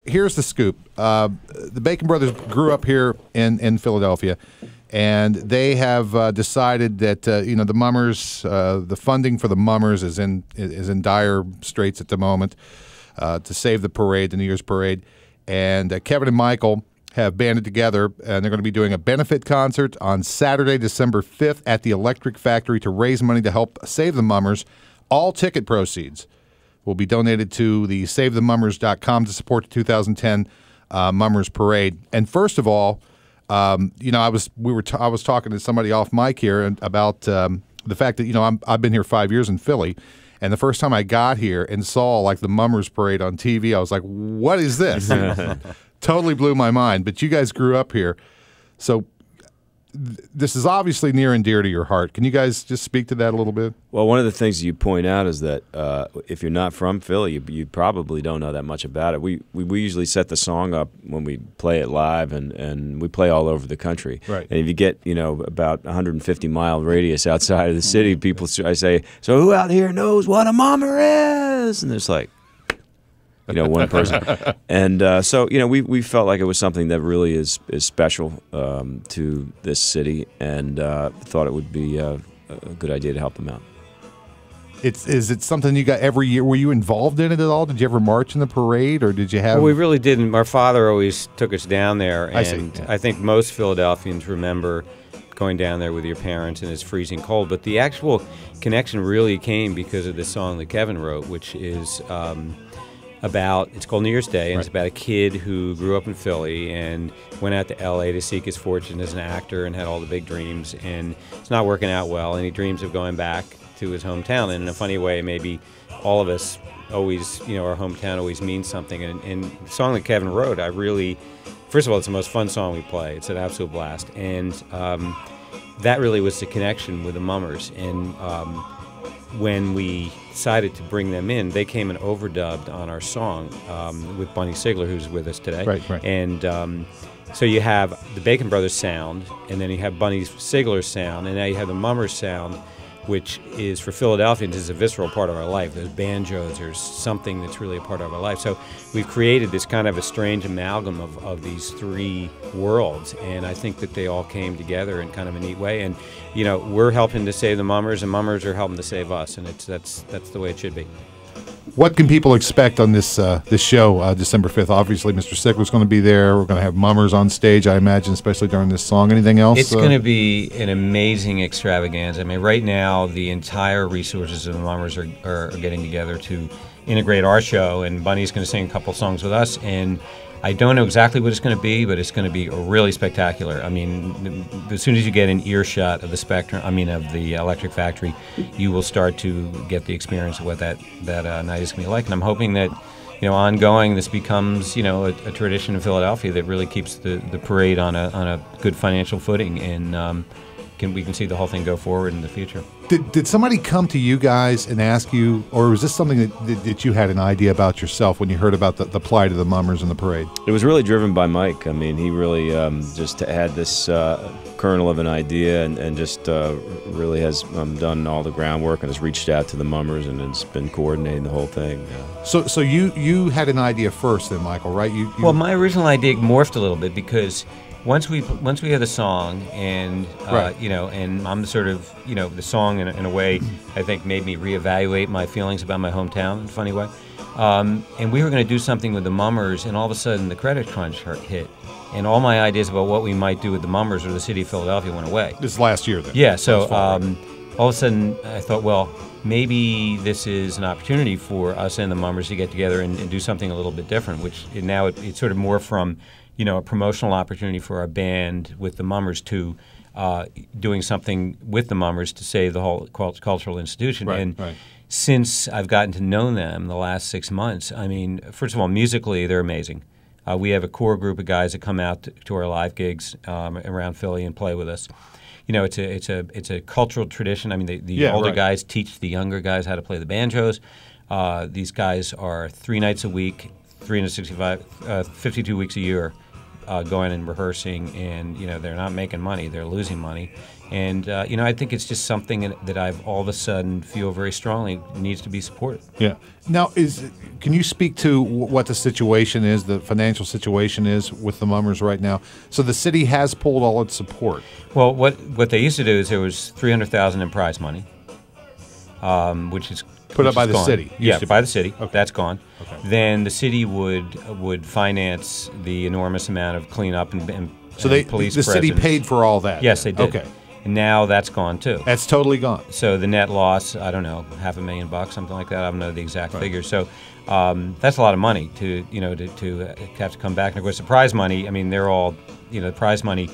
Here's the scoop. The Bacon Brothers grew up here in Philadelphia, and they have decided that the Mummers, the funding for the Mummers is in dire straits at the moment to save the parade, the New Year's parade. And Kevin and Michael have banded together, and they're going to be doing a benefit concert on Saturday, December 5th at the Electric Factory to raise money to help save the Mummers. All ticket proceeds will be donated to the SaveTheMummers.com to support the 2010 Mummers Parade. And first of all, I was talking to somebody off mic here about the fact that I've been here 5 years in Philly, and the first time I got here and saw like the Mummers Parade on TV, I was like, "What is this?" Totally blew my mind. But you guys grew up here, so this is obviously near and dear to your heart. Can you guys just speak to that a little bit? Well, one of the things you point out is that if you're not from Philly, you probably don't know that much about it. We usually set the song up when we play it live, and we play all over the country. Right. And if you get about 150-mile radius outside of the city, I say, "So who out here knows what a mummer is?" And there's like, one person. And so we felt like it was something that really is special to this city, and thought it would be a good idea to help them out. Is it something you got every year? Were you involved in it at all? Did you ever march in the parade, or did you have? Well, we really didn't. Our father always took us down there, and I see. Yeah. I think most Philadelphians remember going down there with your parents, and it's freezing cold. But the actual connection really came because of the song that Kevin wrote, which is it's called New Year's Day, and Right. It's about a kid who grew up in Philly and went out to L.A. to seek his fortune as an actor and had all the big dreams, and it's not working out well, and he dreams of going back to his hometown. And in a funny way, maybe all of us always, our hometown always means something. And the song that Kevin wrote, first of all, it's the most fun song we play. It's an absolute blast. And that really was the connection with the Mummers. And when we decided to bring them in, they came and overdubbed on our song with Bunny Sigler, who's with us today. Right. And so you have the Bacon Brothers sound, and then you have Bunny Sigler's sound, and now you have the Mummers sound, which is, for Philadelphians, is a visceral part of our life. Those banjos are something that's really a part of our life. So we've created this kind of a strange amalgam of these three worlds, and I think that they all came together in kind of a neat way. And we're helping to save the Mummers, and Mummers are helping to save us, and that's the way it should be. What can people expect on this show, December 5th? Obviously, Mr. Sigler's going to be there. We're going to have Mummers on stage, I imagine, especially during this song. Anything else? It's going to be an amazing extravaganza. I mean, right now, the entire resources of the Mummers are getting together to integrate our show, and Bunny's going to sing a couple songs with us, and I don't know exactly what it's going to be, but it's going to be really spectacular. I mean, as soon as you get an earshot of the Electric Factory, you will start to get the experience of what that night is going to be like. And I'm hoping that, ongoing, this becomes, a tradition in Philadelphia that really keeps the parade on a good financial footing, and we can see the whole thing go forward in the future. Did somebody come to you guys and ask you, or was this something that you had an idea about yourself when you heard about the plight of the Mummers and the parade? It was really driven by Mike. I mean, he really just had this kernel of an idea, and just really has done all the groundwork and has reached out to the Mummers and has been coordinating the whole thing. So you had an idea first then, Michael, right? Well, my original idea morphed a little bit because once we hear the song, and Right. and I'm sort of the song in a way I think made me reevaluate my feelings about my hometown in a funny way. And we were going to do something with the Mummers, and all of a sudden the credit crunch hit, and all my ideas about what we might do with the Mummers or the city of Philadelphia went away. This last year then? Yeah. So all of a sudden I thought, well, maybe this is an opportunity for us and the Mummers to get together and do something a little bit different. Which now it's sort of more from a promotional opportunity for our band with the Mummers to doing something with the Mummers to save the whole cultural institution. Right, and right. Since I've gotten to know them the last 6 months, I mean, first of all, musically, they're amazing. We have a core group of guys that come out to our live gigs around Philly and play with us. It's a cultural tradition. I mean, the older right. guys teach the younger guys how to play the banjos. These guys are 3 nights a week, 365, 52 weeks a year, going and rehearsing, and they're not making money; they're losing money. And I think it's just something that I've all of a sudden feel very strongly needs to be supported. Yeah. Now, can you speak to what the situation is, the financial situation is with the Mummers right now? So the city has pulled all its support. Well, what they used to do is there was $300,000 in prize money, which is put up by the gone. city. Yeah, by the city. Okay. That's gone. Okay. Then the city would finance the enormous amount of cleanup and So police the city presence. paid for all that. Yes, they did. Okay. And now that's gone too. That's totally gone. So the net loss, I don't know, $500,000, something like that. I don't know the exact figure. So that's a lot of money to have to come back. And of course, the prize money. I mean, they're all the prize money.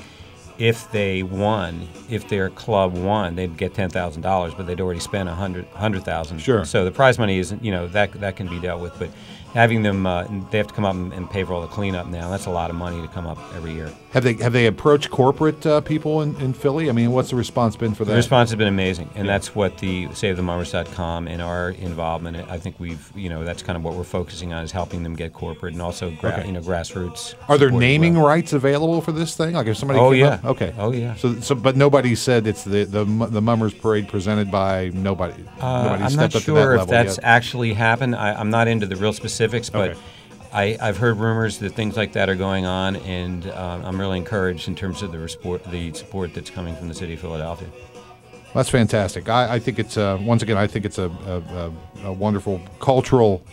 If they won, if their club won, they'd get $10,000, but they'd already spent $100,000. Sure. So the prize money isn't that can be dealt with, but having them they have to come up and pay for all the cleanup now. That's a lot of money to come up every year. Have they approached corporate people in Philly? I mean, what's the response been for that? The response has been amazing, and that's what the SaveTheMummers.com and our involvement. I think that's kind of what we're focusing on, is helping them get corporate and also grassroots. Are there support as naming well. rights available for this thing? Like if somebody Oh came yeah. up? Okay. Oh yeah. So but nobody said it's the Mummers Parade presented by nobody. Nobody I'm stepped not up to that sure if level that's yet. actually happened. I'm not into the real specifics, but Okay. I've heard rumors that things like that are going on, and I'm really encouraged in terms of the support that's coming from the city of Philadelphia. That's fantastic. I think it's once again. I think it's a wonderful cultural,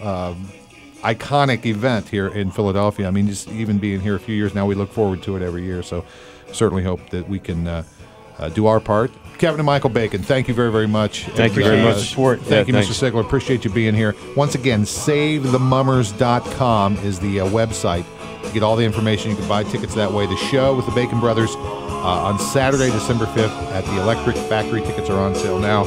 iconic event here in Philadelphia. I mean, just even being here a few years now, we look forward to it every year. So certainly hope that we can do our part. Kevin and Michael Bacon, thank you very, very much. Thank you very much. Support. Thank you, thanks. Mr. Sigler. Appreciate you being here. Once again, SaveTheMummers.com is the website. You get all the information. You can buy tickets that way. The show with the Bacon Brothers on Saturday, December 5th at the Electric Factory. Tickets are on sale now.